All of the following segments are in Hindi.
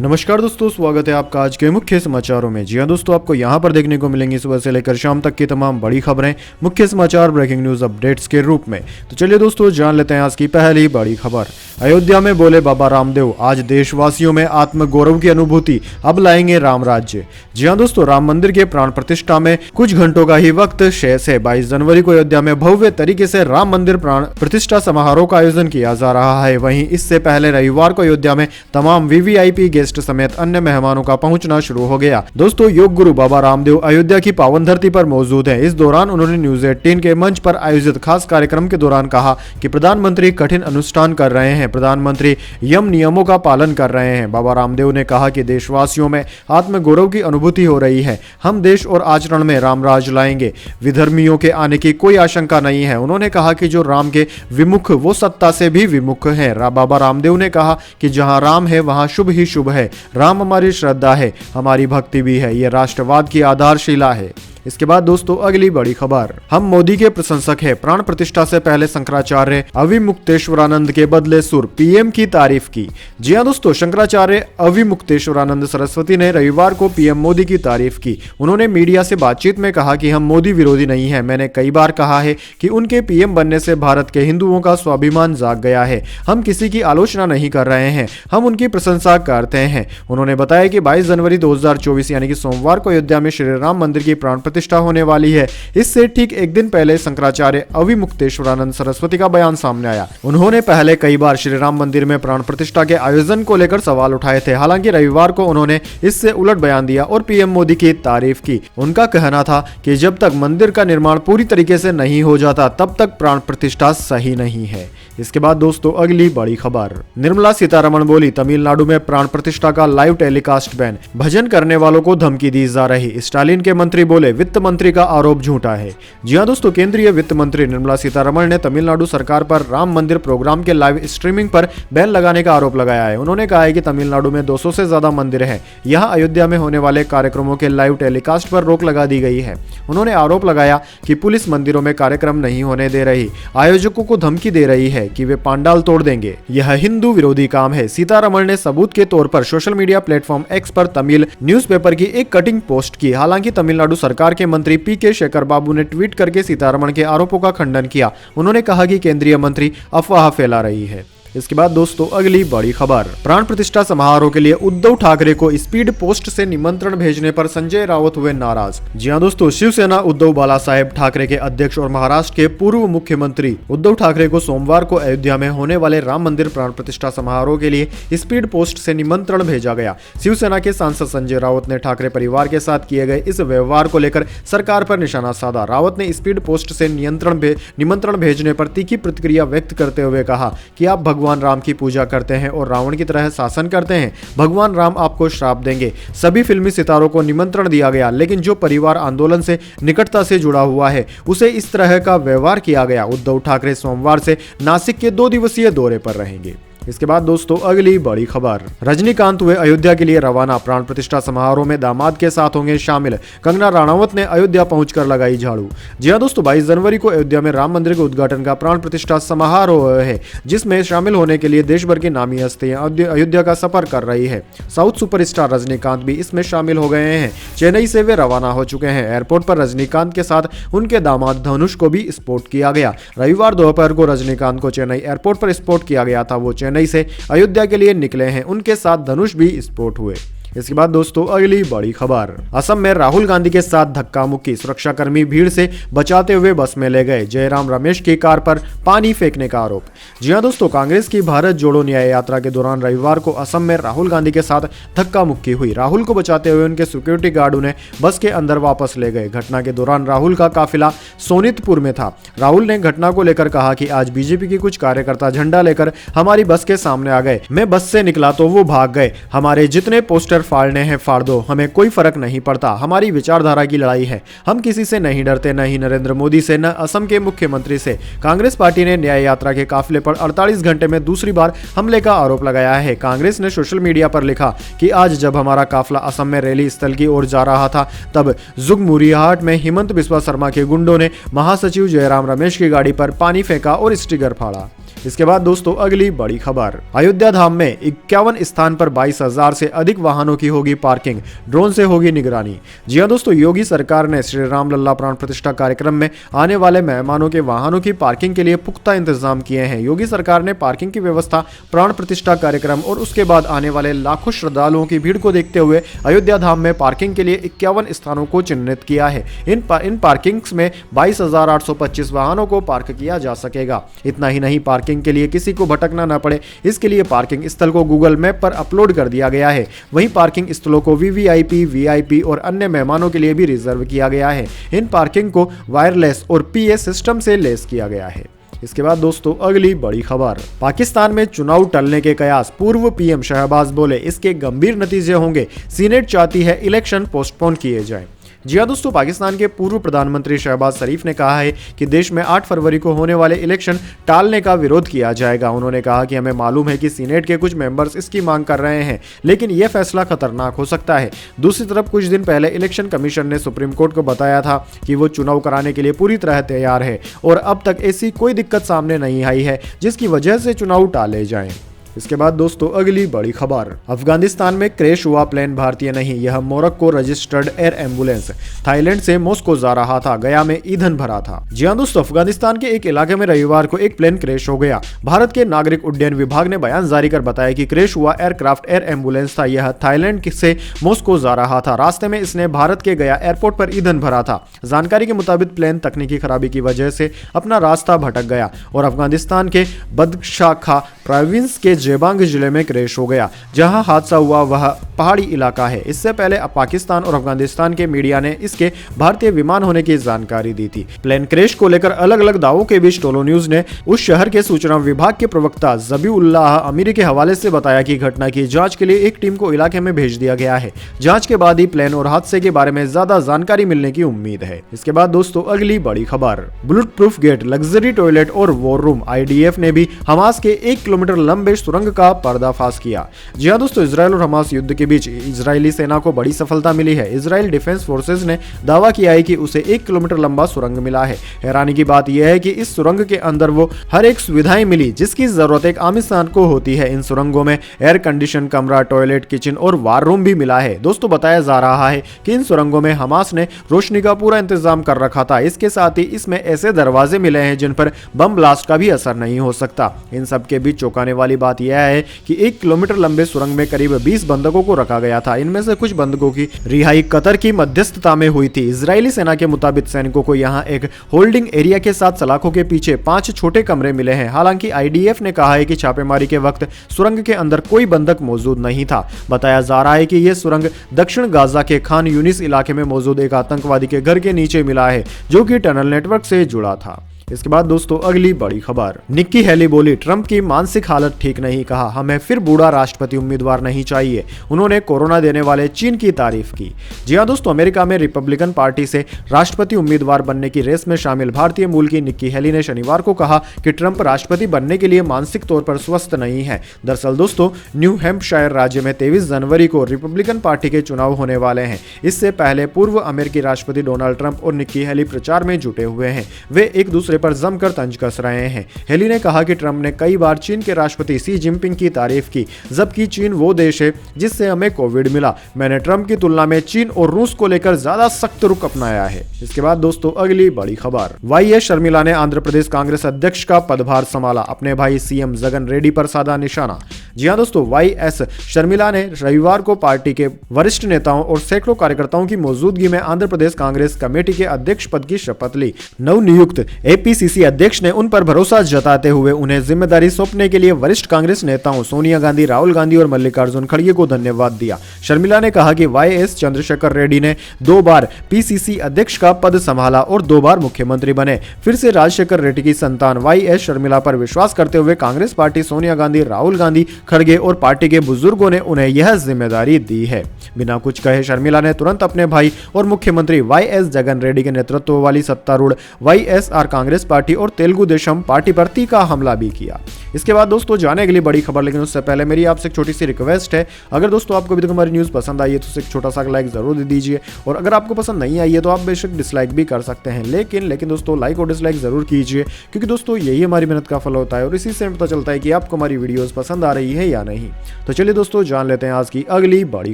नमस्कार दोस्तों, स्वागत है आपका आज के मुख्य समाचारों में। जी हां दोस्तों, आपको यहां पर देखने को मिलेंगी सुबह से लेकर शाम तक की तमाम बड़ी खबरें मुख्य समाचार ब्रेकिंग न्यूज अपडेट्स के रूप में। तो चलिए दोस्तों, जान लेते हैं आज की पहली बड़ी खबर। अयोध्या में बोले बाबा रामदेव, आज देशवासियों में आत्म गौरव की अनुभूति, अब लाएंगे राम राज्य। जी हाँ दोस्तों, राम मंदिर के प्राण प्रतिष्ठा में कुछ घंटों का ही वक्त शेष है। 22 जनवरी को अयोध्या में भव्य तरीके से राम मंदिर प्राण प्रतिष्ठा समारोह का आयोजन किया जा रहा है। वहीं इससे पहले रविवार को अयोध्या में तमाम वीवीआईपी गेस्ट समेत अन्य मेहमानों का पहुंचना शुरू हो गया। दोस्तों, योग गुरु बाबा रामदेव अयोध्या की पावन धरती पर मौजूद हैं। इस दौरान उन्होंने न्यूज 18 के मंच पर आयोजित खास कार्यक्रम के दौरान कहा कि प्रधानमंत्री कठिन अनुष्ठान कर रहे हैं, प्रधानमंत्री यम नियमों का पालन कर रहे हैं। बाबा रामदेव ने कहा कि देशवासियों में आत्म गौरव की अनुभूति हो रही है। हम देश और आचरण में राम राज लाएंगे, विधर्मियों के आने की कोई आशंका नहीं है। उन्होंने कहा कि जो राम के विमुख वो सत्ता से भी विमुख है। बाबा रामदेव ने कहा कि जहां राम है वहां शुभ ही शुभ है। राम हमारी श्रद्धा है, हमारी भक्ति भी है, ये राष्ट्रवाद की आधारशिला है। इसके बाद दोस्तों, अगली बड़ी खबर। हम मोदी के प्रशंसक हैं, प्राण प्रतिष्ठा से पहले शंकराचार्य अविमुक्तेश्वरानंद के बदले सुर, पीएम की तारीफ की। जी हां दोस्तों, शंकराचार्य अविमुक्तेश्वरानंद सरस्वती ने रविवार को पीएम मोदी की तारीफ की। उन्होंने मीडिया से बातचीत में कहा कि हम मोदी विरोधी नहीं है। मैंने कई बार कहा है कि उनके पीएम बनने से भारत के हिंदुओं का स्वाभिमान जाग गया है। हम किसी की आलोचना नहीं कर रहे हैं, हम उनकी प्रशंसा करते हैं। उन्होंने बताया कि 22 जनवरी 2024 यानी कि सोमवार को अयोध्या में श्री राम मंदिर की प्राण प्रतिष्ठा होने वाली है। इससे ठीक एक दिन पहले शंकराचार्य अविमुक्तेश्वरानंद सरस्वती का बयान सामने आया। उन्होंने पहले कई बार श्री राम मंदिर में प्राण प्रतिष्ठा के आयोजन को लेकर सवाल उठाए थे। हालांकि रविवार को उन्होंने इससे उलट बयान दिया और पीएम मोदी की तारीफ की। उनका कहना था कि जब तक मंदिर का निर्माण पूरी तरीके से नहीं हो जाता तब तक प्राण प्रतिष्ठा सही नहीं है। इसके बाद दोस्तों, अगली बड़ी खबर। निर्मला सीतारमण बोली, तमिलनाडु में प्राण प्रतिष्ठा का लाइव टेलीकास्ट बैन, भजन करने वालों को धमकी दी जा रही। स्टालिन के मंत्री बोले, वित्त मंत्री का आरोप झूठा है। जी हां दोस्तों, केंद्रीय वित्त मंत्री निर्मला सीतारमण ने तमिलनाडु सरकार पर राम मंदिर प्रोग्राम के लाइव स्ट्रीमिंग पर बैन लगाने का आरोप लगाया है। उन्होंने कहा है कि तमिलनाडु में 200 से ज्यादा मंदिर हैं। यहां अयोध्या में होने वाले कार्यक्रमों के लाइव टेलीकास्ट पर रोक लगा दी गई है। उन्होंने आरोप लगाया कि पुलिस मंदिरों में कार्यक्रम नहीं होने दे रही, आयोजकों को धमकी दे रही है कि वे पांडाल तोड़ देंगे। यह हिंदू विरोधी काम है। सीतारमण ने सबूत के तौर पर सोशल मीडिया प्लेटफॉर्म एक्स पर तमिल न्यूज़पेपर की एक कटिंग पोस्ट की। हालांकि तमिलनाडु सरकार के मंत्री पीके शेखर बाबू ने ट्वीट करके सीतारमण के आरोपों का खंडन किया। उन्होंने कहा कि केंद्रीय मंत्री अफवाह फैला रही है। इसके बाद दोस्तों, अगली बड़ी खबर। प्राण प्रतिष्ठा समारोह के लिए उद्धव ठाकरे को स्पीड पोस्ट से निमंत्रण भेजने पर संजय राउत हुए नाराज। जी हां दोस्तों, शिवसेना उद्धव बाला साहेब ठाकरे के अध्यक्ष और महाराष्ट्र के पूर्व मुख्यमंत्री उद्धव ठाकरे को सोमवार को अयोध्या में होने वाले राम मंदिर प्राण प्रतिष्ठा समारोह के लिए स्पीड पोस्ट से निमंत्रण भेजा गया। शिवसेना के सांसद संजय राउत ने ठाकरे परिवार के साथ किए गए इस व्यवहार को लेकर सरकार पर निशाना साधा। राउत ने स्पीड पोस्ट से निमंत्रण भेजने पर तीखी प्रतिक्रिया व्यक्त करते हुए कहा कि आप भगवान राम की पूजा करते हैं और रावण की तरह शासन करते हैं। भगवान राम आपको श्राप देंगे। सभी फिल्मी सितारों को निमंत्रण दिया गया, लेकिन जो परिवार आंदोलन से निकटता से जुड़ा हुआ है उसे इस तरह का व्यवहार किया गया। उद्धव ठाकरे सोमवार से नासिक के 2 दिवसीय दौरे पर रहेंगे। इसके बाद दोस्तों, अगली बड़ी खबर। रजनीकांत हुए अयोध्या के लिए रवाना, प्राण प्रतिष्ठा समारोह में दामाद के साथ होंगे शामिल। कंगना रनावत ने अयोध्या पहुंचकर लगाई झाड़ू। जी हां दोस्तों, 22 जनवरी को अयोध्या में राम मंदिर के उद्घाटन का प्राण प्रतिष्ठा समारोह है, जिसमें शामिल होने के लिए देश भर की नामी हस्तियां अयोध्या का सफर कर रही है। साउथ सुपरस्टार रजनीकांत भी इसमें शामिल हो गए हैं। चेन्नई से वे रवाना हो चुके हैं। एयरपोर्ट पर रजनीकांत के साथ उनके दामाद धनुष को भी स्पॉट किया गया। रविवार दोपहर को रजनीकांत को चेन्नई एयरपोर्ट पर स्पॉट किया गया था। वो चेन्नई से अयोध्या के लिए निकले हैं। उनके साथ धनुष भी स्पॉट हुए। इसके बाद दोस्तों, अगली बड़ी खबर। असम में राहुल गांधी के साथ धक्का मुक्की, सुरक्षाकर्मी भीड़ से बचाते हुए बस में ले गए। जयराम रमेश की कार पर पानी फेंकने का आरोप। जी हां दोस्तों, कांग्रेस की भारत जोड़ो न्याय यात्रा के दौरान रविवार को असम में राहुल गांधी के साथ धक्का मुक्की हुई। राहुल को बचाते हुए उनके सिक्योरिटी गार्ड उन्हें बस के अंदर वापस ले गए। घटना के दौरान राहुल का काफिला सोनितपुर में था। राहुल ने घटना को लेकर कहा कि आज बीजेपी के कुछ कार्यकर्ता झंडा लेकर हमारी बस के सामने आ गए। मैं बस से निकला तो वो भाग गए। हमारे जितने पोस्टर फाड़ने हैं फाड़ दो, हमें कोई फर्क नहीं पड़ता। हमारी विचारधारा की लड़ाई है। हम किसी से नहीं डरते, न ही नरेंद्र मोदी से, न असम के मुख्यमंत्री से। कांग्रेस पार्टी ने न्याय यात्रा के काफिले पर 48 घंटे में दूसरी बार हमले का आरोप लगाया है। कांग्रेस ने सोशल मीडिया पर लिखा कि आज जब हमारा काफिला असम में रैली स्थल की ओर जा रहा था, तब जुगमुरियाहाट में हिमंत बिस्वा शर्मा के गुंडों ने महासचिव जयराम रमेश की गाड़ी पर पानी फेंका और स्टिकर फाड़ा। इसके बाद दोस्तों अगली बड़ी खबर, अयोध्या धाम में 51 स्थान पर 22,000 से अधिक वाहनों की होगी पार्किंग, ड्रोन से होगी निगरानी। जी हां दोस्तों, योगी सरकार ने श्री राम लल्ला प्राण प्रतिष्ठा कार्यक्रम में आने वाले मेहमानों के वाहनों की पार्किंग के लिए पुख्ता इंतजाम किए हैं। योगी सरकार ने पार्किंग की व्यवस्था प्राण प्रतिष्ठा कार्यक्रम और उसके बाद आने वाले लाखों श्रद्धालुओं की भीड़ को देखते हुए अयोध्या धाम में पार्किंग के लिए 51 स्थानों को चिन्हित किया है। इन पार्किंग्स में 22,825 वाहनों को पार्क किया जा सकेगा। इतना ही नहीं, पार्किंग के लिए किसी को भटकना न पड़े, इसके लिए पार्किंग स्थल को गूगल मैप पर अपलोड कर दिया गया है। वहीं पार्किंग स्थलों को वीवीआईपी, वीआईपी और अन्य मेहमानों के लिए भी रिजर्व किया गया है। इन पार्किंग को वायरलेस और पीए सिस्टम से लेस किया गया है। इसके बाद दोस्तों अगली बड़ी खबर, पाकिस्तान में चुनाव टलने के कयास, पूर्व पीएम शहबाज बोले इसके गंभीर नतीजे होंगे, सीनेट चाहती है इलेक्शन पोस्टपोन किए जाएं। जी हां दोस्तों, पाकिस्तान के पूर्व प्रधानमंत्री शहबाज शरीफ ने कहा है कि देश में 8 फरवरी को होने वाले इलेक्शन टालने का विरोध किया जाएगा। उन्होंने कहा कि हमें मालूम है कि सीनेट के कुछ मेंबर्स इसकी मांग कर रहे हैं, लेकिन यह फैसला खतरनाक हो सकता है। दूसरी तरफ कुछ दिन पहले इलेक्शन कमीशन ने सुप्रीम कोर्ट को बताया था कि वो चुनाव कराने के लिए पूरी तरह तैयार है और अब तक ऐसी कोई दिक्कत सामने नहीं आई है जिसकी वजह से चुनाव टाले जाएं। इसके बाद दोस्तों अगली बड़ी खबर, अफगानिस्तान में क्रैश हुआ प्लेन भारतीय नहीं, यह Morocco registered air ambulance Thailand से मॉस्को जा रहा था, गया में ईंधन भरा था। जी हां दोस्तों, अफगानिस्तान के एक इलाके में रविवार को एक प्लेन क्रैश हो गया। भारत के नागरिक उड्डयन विभाग ने बयान जारी कर बताया कि क्रैश हुआ एयरक्राफ्ट एयर एम्बुलेंस था। यह थाईलैंड से मॉस्को जा रहा था। रास्ते में इसने भारत के गया एयरपोर्ट पर ईंधन भरा था। जानकारी के मुताबिक प्लेन तकनीकी खराबी की वजह से अपना रास्ता भटक गया और अफगानिस्तान के बदख्शाखा प्रोविंस के जेबांग जिले में क्रैश हो गया। जहां हादसा हुआ वह पहाड़ी इलाका है। इससे पहले पाकिस्तान और अफगानिस्तान के मीडिया ने इसके भारतीय विमान होने की जानकारी दी थी। प्लेन क्रैश को लेकर अलग अलग दावों के बीच टोलो न्यूज ने उस शहर के सूचना विभाग के प्रवक्ता ज़बीउल्लाह अमीरी के हवाले से बताया कि घटना की जांच के लिए एक टीम को इलाके में भेज दिया गया है। जांच के बाद ही प्लेन और हादसे के बारे में ज्यादा जानकारी मिलने की उम्मीद है। इसके बाद दोस्तों अगली बड़ी खबर, bullet proof gate, luxury toilet और वॉर रूम, आईडीएफ ने भी हमास के 1 किलोमीटर लंबे सुरंग का पर्दाफाश किया। जी हां दोस्तों, इजरायल और हमास युद्ध के बीच इजरायली सेना को बड़ी सफलता मिली है। इजरायल डिफेंस फोर्सेज ने दावा किया है कि उसे 1 किलोमीटर लंबा सुरंग मिला है। हैरानी की बात यह है कि इस सुरंग के अंदर वो हर एक सुविधाएं मिली जिसकी जरूरत एक आम इंसान को होती है। इन सुरंगों में एयर कंडीशन कमरा, टॉयलेट, किचन और वार रूम भी मिला है। दोस्तों बताया जा रहा है कि इन सुरंगों में हमास ने रोशनी का पूरा इंतजाम कर रखा था। इसके साथ ही इसमें ऐसे दरवाजे मिले हैं जिन पर बम ब्लास्ट का भी असर नहीं हो सकता। इन सब के बीच चौंकाने वाली बात यह है कि 1 किलोमीटर लंबे सुरंग में करीब 20 बंधकों को रखा गया था। इनमें से कुछ बंधकों की रिहाई कतर की मध्यस्थता में हुई थी। इजरायली सेना के मुताबिक सैनिकों को यहां एक होल्डिंग एरिया के साथ सलाखों के पीछे 5 छोटे कमरे मिले हैं। हालांकि आईडीएफ ने कहा है कि छापेमारी के वक्त सुरंग के अंदर कोई बंधक मौजूद नहीं था। बताया जा रहा है कि यह सुरंग दक्षिण गाजा के खान यूनिस इलाके में मौजूद एक आतंकवादी के घर के नीचे मिला है जो कि टनल नेटवर्क से जुड़ा था। इसके बाद दोस्तों अगली बड़ी खबर, निक्की हेली बोली ट्रंप की मानसिक हालत ठीक नहीं, कहा हमें फिर बूढ़ा राष्ट्रपति उम्मीदवार नहीं चाहिए। उन्होंने कोरोना देने वाले चीन की तारीफ की। जी हां दोस्तों, अमेरिका में रिपब्लिकन पार्टी से राष्ट्रपति उम्मीदवार बनने की रेस में शामिल भारतीय मूल की निक्की हेली ने शनिवार को कहा कि ट्रंप राष्ट्रपति बनने के लिए मानसिक तौर पर स्वस्थ नहीं है। दरअसल दोस्तों, न्यू हैम्पशायर राज्य में 23 जनवरी को रिपब्लिकन पार्टी के चुनाव होने वाले हैं। इससे पहले पूर्व अमेरिकी राष्ट्रपति डोनाल्ड ट्रंप और निक्की हेली प्रचार में जुटे हुए हैं। वे एक दूसरे पर जमकर तंज कस रहे हैं। हेली ने कहा कि ट्रंप ने कई बार चीन के राष्ट्रपति शी जिनपिंग की तारीफ की, जबकि चीन वो देश है जिससे हमें कोविड मिला। मैंने ट्रंप की तुलना में चीन और रूस को लेकर ज्यादा सख्त रुख अपनाया है। इसके बाद दोस्तों अगली बड़ी खबर, वाईएस शर्मिला ने आंध्र प्रदेश कांग्रेस अध्यक्ष का पदभार संभाला, अपने भाई सीएम जगन रेड्डी पर साधा निशाना। जी हां दोस्तों, वाईएस शर्मिला ने रविवार को पार्टी के वरिष्ठ नेताओं और सैकड़ों कार्यकर्ताओं की मौजूदगी में आंध्र प्रदेश कांग्रेस कमेटी के अध्यक्ष पद की शपथ ली। नवनियुक्त एपीसीसी अध्यक्ष ने उन पर भरोसा जताते हुए उन्हें जिम्मेदारी सौंपने के लिए वरिष्ठ कांग्रेस नेताओं सोनिया गांधी, राहुल गांधी और मल्लिकार्जुन खड़गे को धन्यवाद दिया। शर्मिला ने कहा कि वाईएस चंद्रशेखर रेड्डी ने 2 बार पीसीसी अध्यक्ष का पद संभाला और 2 बार मुख्यमंत्री बने। फिर से राजशेखर रेड्डी की संतान वाईएस शर्मिला पर विश्वास करते हुए कांग्रेस पार्टी सोनिया गांधी, राहुल गांधी, खड़गे और पार्टी के बुजुर्गों ने उन्हें यह जिम्मेदारी दी है। बिना कुछ कहे शर्मिला ने तुरंत अपने भाई और मुख्यमंत्री वाईएस जगन रेड्डी के नेतृत्व वाली सत्तारूढ़ वाईएसआर कांग्रेस पार्टी और तेलुगु देशम पार्टी पर तीखा हमला भी किया। इसके बाद दोस्तों जाने के लिए बड़ी खबर, लेकिन उससे पहले मेरी आपसे एक छोटी सी रिक्वेस्ट है, अगर दोस्तों आपको अभी तक हमारी न्यूज़ पसंद आई है तो उसे एक छोटा सा लाइक जरूर दे दीजिए, और अगर आपको पसंद नहीं आई है तो आप बेशक डिसलाइक भी कर सकते हैं, लेकिन दोस्तों लाइक और डिसलाइक जरूर कीजिए, क्योंकि दोस्तों यही हमारी मेहनत का फल होता है और इसी से पता चलता है कि आपको हमारी वीडियोस पसंद आ रही है या नहीं। तो चलिए दोस्तों जान लेते हैं आज की अगली बड़ी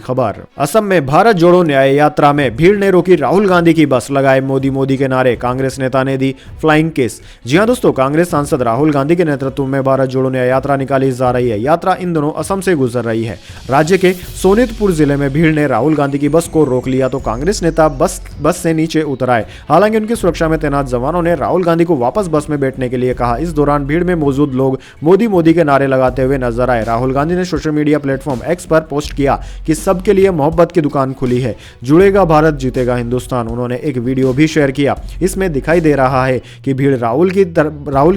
खबर। असम में भारत जोड़ो न्याय यात्रा में भीड़ ने रोकी राहुल गांधी की बस, लगाए मोदी मोदी के नारे, कांग्रेस नेता ने दी फ्लाइंग किस। जी हां दोस्तों, कांग्रेस सांसद राहुल गांधी के नेतृत्व में भारत जोड़ो न्याय यात्रा निकाली जा रही है। यात्रा इन दिनों असम से गुजर रही है। राज्य के सोनितपुर जिले में भीड़ ने राहुल गांधी की बस को रोक लिया तो कांग्रेस नेता बस से नीचे उतर आए। हालांकि उनकी सुरक्षा में तैनात जवानों ने राहुल गांधी को वापस बस में बैठने के लिए कहा। इस दौरान भीड़ में मौजूद लोग मोदी मोदी के नारे लगाते हुए नजर आए। राहुल गांधी ने सोशल मीडिया प्लेटफॉर्म एक्स पर पोस्ट किया कि सबके लिए मोहब्बत की दुकान खुली है, जुड़ेगा भारत जीतेगा हिंदुस्तान। उन्होंने एक वीडियो भी शेयर किया। इसमें दिखाई दे रहा है कि भीड़ राहुल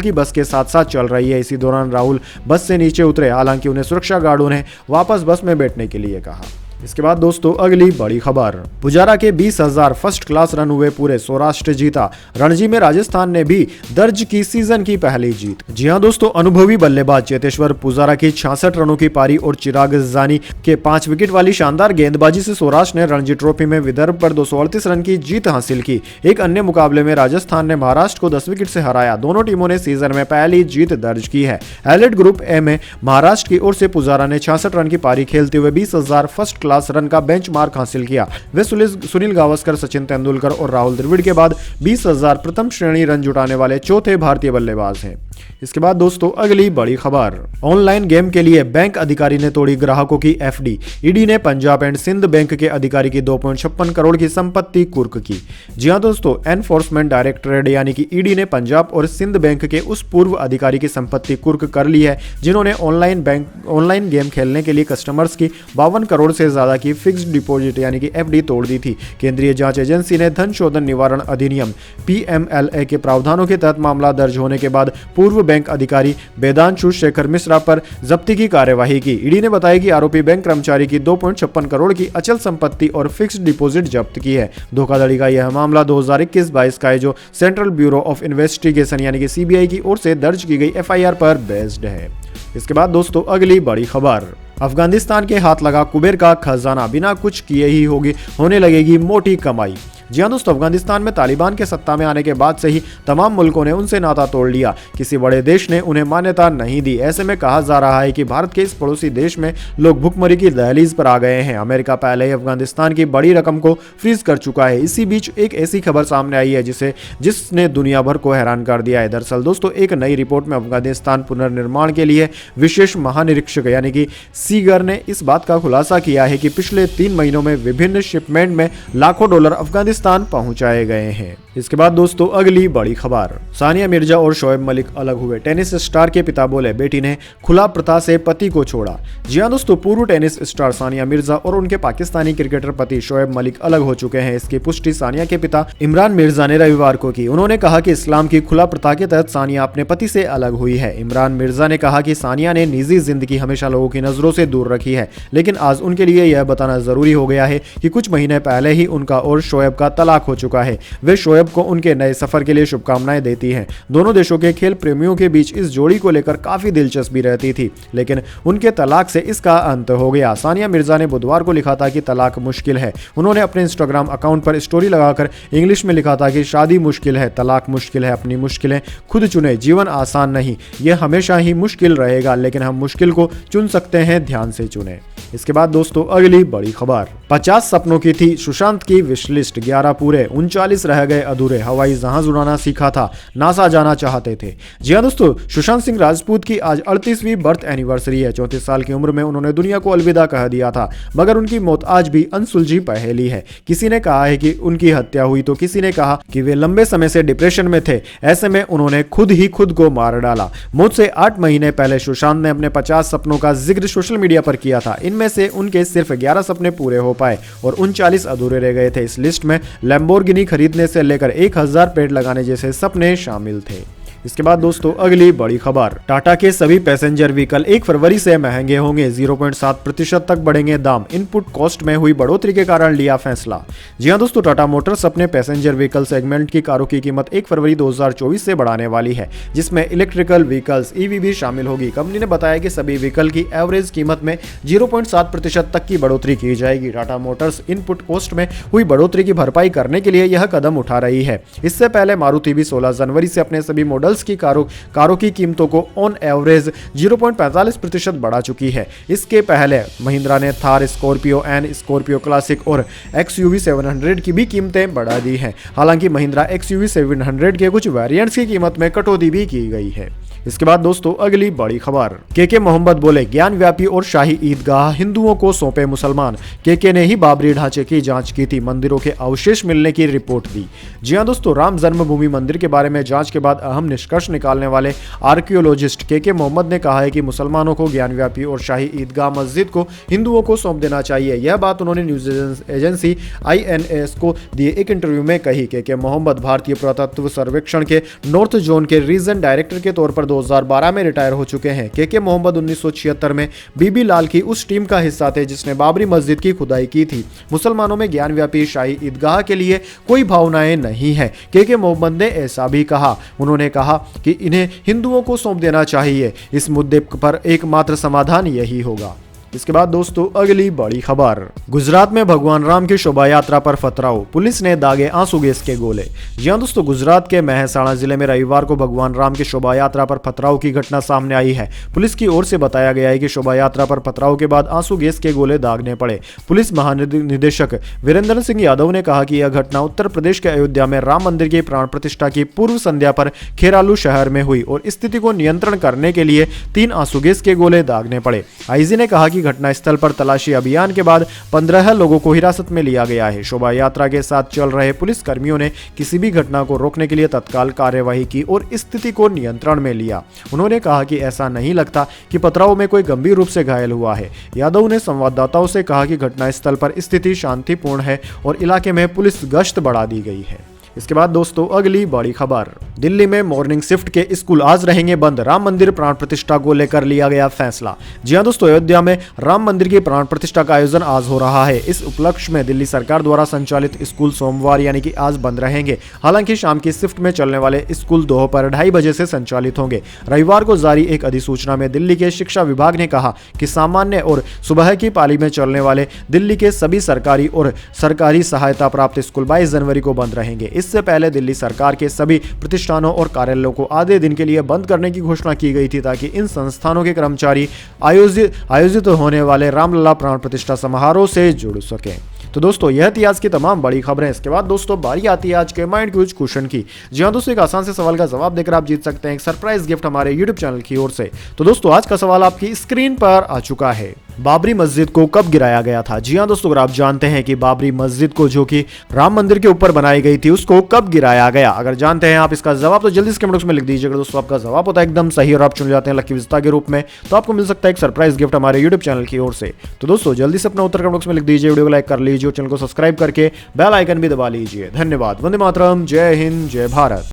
की बस के साथ साथ चल रही है। इसी दौरान राहुल बस से नीचे उतरे, हालांकि उन्हें सुरक्षा गार्डों ने वापस बस में बैठने के लिए कहा। इसके बाद दोस्तों अगली बड़ी खबर, पुजारा के 20,000 फर्स्ट क्लास रन हुए पूरे, सौराष्ट्र जीता। रणजी में राजस्थान ने भी दर्ज की सीजन की पहली जीत। जी हां दोस्तों, अनुभवी बल्लेबाज चेतेश्वर पुजारा की 66 रनों की पारी और चिराग जानी के 5 विकेट वाली शानदार गेंदबाजी से सौराष्ट्र ने रणजी ट्रॉफी में विदर्भ पर 238 रन की जीत हासिल की। एक अन्य मुकाबले में राजस्थान ने महाराष्ट्र को 10 विकेट से हराया। दोनों टीमों ने सीजन में पहली जीत दर्ज की है। एलिट ग्रुप ए में महाराष्ट्र की ओर से पुजारा ने 66 रन की पारी खेलते हुए 20,000 फर्स्ट क्लास रन का बेंचमार्क हासिल किया। वे सुनील गावस्कर, सचिन तेंदुलकर और राहुल द्रविड़ के बाद 20,000 प्रथम श्रेणी रन जुटाने वाले चौथे भारतीय बल्लेबाज हैं। इसके बाद दोस्तों अगली बड़ी खबर, ऑनलाइन गेम के लिए बैंक अधिकारी ने तोड़ी ग्राहकों की एफडी। ईडी ने पंजाब एंड सिंध बैंक के अधिकारी की 2.56 करोड़ की संपत्ति कुर्क की। जी हां दोस्तों, एनफोर्समेंट डायरेक्टरेट यानी कि ईडी ने पंजाब और सिंध बैंक के उस पूर्व अधिकारी की संपत्ति कुर्क कर ली है जिन्होंने ऑनलाइन गेम खेलने के लिए कस्टमर्स की 52 करोड़ से ज्यादा की फिक्स्ड डिपॉजिट यानी कि एफडी तोड़ दी थी। केंद्रीय जांच एजेंसी ने धन शोधन निवारण अधिनियम पीएमएलए के प्रावधानों के तहत मामला दर्ज होने के बाद पूर्व बैंक अधिकारी वेदांशु शेखर मिश्रा पर जब्ती की कार्यवाही की। ईडी ने बताया कि आरोपी बैंक कर्मचारी की 2.56 करोड़ की अचल संपत्ति और फिक्स्ड डिपॉजिट जब्त की है। धोखाधड़ी का यह मामला 2021-22 का है, जो सेंट्रल ब्यूरो ऑफ इन्वेस्टिगेशन यानी कि सीबीआई की ओर से दर्ज की गई एफआईआर पर बेस्ड है। इसके बाद दोस्तों अगली बड़ी खबर, अफगानिस्तान के हाथ लगा कुबेर का खजाना, बिना कुछ किए ही होने लगेगी मोटी कमाई। जी हां दोस्तों, अफगानिस्तान में तालिबान के सत्ता में आने के बाद से ही तमाम मुल्कों ने उनसे नाता तोड़ लिया। किसी बड़े देश ने उन्हें मान्यता नहीं दी। ऐसे में कहा जा रहा है कि भारत के इस पड़ोसी देश में लोग भुखमरी की दहलीज पर आ गए हैं। अमेरिका पहले ही अफगानिस्तान की बड़ी रकम को फ्रीज कर चुका है। इसी बीच एक ऐसी खबर सामने आई है जिसने दुनिया भर को हैरान कर दिया है। दरअसल दोस्तों, एक नई रिपोर्ट में अफगानिस्तान पुनर्निर्माण के लिए विशेष महानिरीक्षक यानी कि सीगर ने इस बात का खुलासा किया है कि पिछले 3 महीनों में विभिन्न शिपमेंट में लाखों डॉलर अफगानिस्तान पहुंचाए गए हैं। इसके बाद दोस्तों अगली बड़ी खबर, सानिया मिर्जा और शोएब मलिक अलग हुए। टेनिस स्टार के पिता बोले बेटी ने खुला प्रथा से पति को छोड़ा। जी हां दोस्तों, पूर्व टेनिस स्टार सानिया मिर्जा और उनके पाकिस्तानी क्रिकेटर पति शोएब मलिक अलग हो चुके हैं। इसकी पुष्टि सानिया के पिता इमरान मिर्जा ने रविवार को की। उन्होंने कहा कि इस्लाम की खुला प्रथा के तहत सानिया अपने पति से अलग हुई है। इमरान मिर्जा ने कहा कि सानिया ने निजी जिंदगी हमेशा लोगों की नजरों से दूर रखी है, लेकिन आज उनके लिए यह बताना जरूरी हो गया है कि कुछ महीने पहले ही उनका और शोएब का तलाक हो चुका है। वे शोएब को उनके नए सफर के लिए शुभकामनाएं देती हैं। दोनों देशों के खेल प्रेमियों के बीच इस जोड़ी को लेकर काफी दिलचस्पी रहती थी, लेकिन उनके तलाक से इसका अंत हो गया। सानिया मिर्जा ने बुधवार को लिखा था कि तलाक मुश्किल है। उन्होंने अपने इंस्टाग्राम अकाउंट पर स्टोरी लगाकर इंग्लिश में लिखा था कि शादी मुश्किल है, तलाक मुश्किल है, अपनी मुश्किलें खुद चुने, जीवन आसान नहीं, यह हमेशा ही मुश्किल रहेगा, लेकिन हम मुश्किल को चुन सकते हैं, ध्यान से चुने। इसके बाद दोस्तों अगली बड़ी खबर, 50 सपनों की थी सुशांत की विश लिस्ट, 11 पूरे, 39 रह गए अधूरे। हवाई जहाज उड़ाना सीखा था, नासा जाना चाहते थे। जी हां दोस्तों, सुशांत सिंह राजपूत की आज 38वीं बर्थ एनिवर्सरी है। 34 साल की उम्र में उन्होंने दुनिया को अलविदा कह दिया था, मगर उनकी मौत आज भी अनसुलझी पहेली है। किसी ने कहा है कि उनकी हत्या हुई तो किसी ने कहा कि वे लंबे समय से डिप्रेशन में थे। ऐसे में उन्होंने खुद ही खुद को मार डाला। मौत से 8 महीने पहले सुशांत ने अपने 50 सपनों का जिक्र सोशल मीडिया पर किया था। इनमें से उनके सिर्फ 11 सपने पूरे हो पाए और 39 अधूरे रह गए थे। इस लिस्ट में लैम्बोर्गिनी खरीदने से लेकर 1000 पेड़ लगाने जैसे सपने शामिल थे। इसके बाद दोस्तों अगली बड़ी खबर, टाटा के सभी पैसेंजर व्हीकल 1 फरवरी से महंगे होंगे, 0.7% तक बढ़ेंगे दाम, इनपुट कॉस्ट में हुई बढ़ोतरी के कारण लिया फैसला। जी हां दोस्तों, टाटा मोटर्स अपने पैसेंजर व्हीकल सेगमेंट की कारों की कीमत 1 फरवरी 2024 से बढ़ाने वाली है, जिसमें इलेक्ट्रिकल व्हीकल्स ईवी भी शामिल होगी। कंपनी ने बताया कि सभी व्हीकल की एवरेज कीमत में 0.7% तक की बढ़ोतरी की जाएगी। टाटा मोटर्स इनपुट कॉस्ट में हुई बढ़ोतरी की भरपाई करने के लिए यह कदम उठा रही है। इससे पहले मारुति भी 16 जनवरी से अपने सभी मॉडल्स की कारों की कीमतों को ऑन एवरेज 0.45% बढ़ा चुकी है। इसके पहले महिंद्रा ने Thar, Scorpio and Scorpio classic और XUV 700 की भी कीमतें बढ़ा दी हैं। हालांकि महिंद्रा XUV 700 के कुछ वेरिएंट्स की कीमत में कटौती भी की गई है। इसके बाद दोस्तों अगली बड़ी खबर, के मोहम्मद बोले ज्ञान व्यापी और शाही ईदगाह हिंदुओं को सौंपे मुसलमान। के ने ही बाबरी ढांचे की जांच की थी, मंदिरों के अवशेष मिलने की रिपोर्ट दी। जी हां दोस्तों, राम जन्मभूमि मंदिर के बारे में जांच के बाद अहम निष्कर्ष निकालने वाले आर्कियोलॉजिस्ट के मोहम्मद ने कहा है कि मुसलमानों को ज्ञान व्यापी और शाही ईदगाह मस्जिद को हिंदुओं को सौंप देना चाहिए। यह बात उन्होंने न्यूज एजेंसी INS को दिए एक इंटरव्यू में कही। के मोहम्मद भारतीय पुरातत्व सर्वेक्षण के नॉर्थ जोन के रीजन डायरेक्टर के तौर पर 2012 में रिटायर हो चुके हैं। के मोहम्मद 1976 में बीबी लाल की उस टीम का हिस्सा थे जिसने बाबरी मस्जिद की खुदाई की थी। मुसलमानों में ज्ञान व्यापी शाही ईदगाह के लिए कोई भावनाएं नहीं है, के मोहम्मद ने ऐसा भी कहा। उन्होंने कहा कि इन्हें हिंदुओं को सौंप देना चाहिए, इस मुद्दे पर एकमात्र समाधान यही होगा। इसके बाद दोस्तों अगली बड़ी खबर, गुजरात में भगवान राम की शोभा यात्रा पर पथराव, पुलिस ने दागे आंसू गैस के गोले। जी हां दोस्तों, गुजरात के महसाणा जिले में रविवार को भगवान राम की शोभा यात्रा पर पथराव की घटना सामने आई है। पुलिस की ओर से बताया गया है कि शोभा यात्रा पर पथराव के बाद आंसू गैस के गोले दागने पड़े। पुलिस महानिदेशक वीरेंद्र सिंह यादव ने कहा कि यह घटना उत्तर प्रदेश के अयोध्या में राम मंदिर की प्राण प्रतिष्ठा की पूर्व संध्या पर खेरालू शहर में हुई और स्थिति को नियंत्रण करने के लिए 3 आंसू गैस के गोले दागने पड़े। आईजी ने कहा कि घटनास्थल पर तलाशी अभियान के बाद 15 लोगों को हिरासत में लिया गया है। शोभा यात्रा के साथ चल रहे पुलिस कर्मियों ने किसी भी घटना को रोकने के लिए तत्काल कार्यवाही की और स्थिति को नियंत्रण में लिया। उन्होंने कहा कि ऐसा नहीं लगता कि पथराव में कोई गंभीर रूप से घायल हुआ है। यादव ने संवाददाताओं से कहा कि घटनास्थल पर स्थिति शांतिपूर्ण है और इलाके में पुलिस गश्त बढ़ा दी गई है। इसके बाद दोस्तों अगली बड़ी खबर, दिल्ली में मॉर्निंग शिफ्ट के स्कूल आज रहेंगे बंद, राम मंदिर प्राण प्रतिष्ठा को लेकर लिया गया फैसला। जी हां दोस्तों, अयोध्या में राम मंदिर की प्राण प्रतिष्ठा का आयोजन आज हो रहा है। इस उपलक्ष्य में दिल्ली सरकार द्वारा संचालित स्कूल सोमवार यानी कि आज बंद रहेंगे। हालांकि शाम की शिफ्ट में चलने वाले स्कूल दोपहर 2:30 बजे से संचालित होंगे। रविवार को जारी एक अधिसूचना में दिल्ली के शिक्षा विभाग ने कहा कि सामान्य और सुबह की पाली में चलने वाले दिल्ली के सभी सरकारी और सरकारी सहायता प्राप्त स्कूल 22 जनवरी को बंद रहेंगे। इससे पहले दिल्ली सरकार के सभी प्रतिष्ठानों और कार्यालयों को आधे दिन के लिए बंद करने की घोषणा की गई थी ताकि इन संस्थानों के कर्मचारी आयोजित होने वाले रामलला प्राण प्रतिष्ठा समारोह से जुड़ सकें। तो दोस्तों यह थी आज की तमाम बड़ी खबरें। इसके बाद दोस्तों बारी आती है आज के माइंड क्यूज क्वेश्चन की। जी हां दोस्तों, एक आसान से सवाल का जवाब देकर आप जीत सकते हैं एक सरप्राइज गिफ्ट हमारे यूट्यूब चैनल की ओर से। तो दोस्तों आज का सवाल आपकी स्क्रीन पर आ चुका है, बाबरी मस्जिद को कब गिराया गया था? जी हां दोस्तों, अगर आप जानते हैं कि बाबरी मस्जिद को जो कि राम मंदिर के ऊपर बनाई गई थी उसको कब गिराया गया, अगर जानते हैं आप इसका जवाब तो जल्दी से कमेंट बॉक्स में लिख दीजिएगा। दोस्तों आपका जवाब होता है एकदम सही और आप चुन जाते हैं लकी विजेता के रूप में, तो आपको मिल सकता है एक सरप्राइज गिफ्ट हमारे यूट्यूब चैनल की ओर से। तो दोस्तों जल्दी से अपना उत्तर कमेंट बॉक्स में लिख दीजिए, वीडियो को लाइक कर लीजिए और चैनल को सब्सक्राइब करके बेल आइकन भी दबा लीजिए। धन्यवाद। वंदे मातरम। जय हिंद, जय भारत।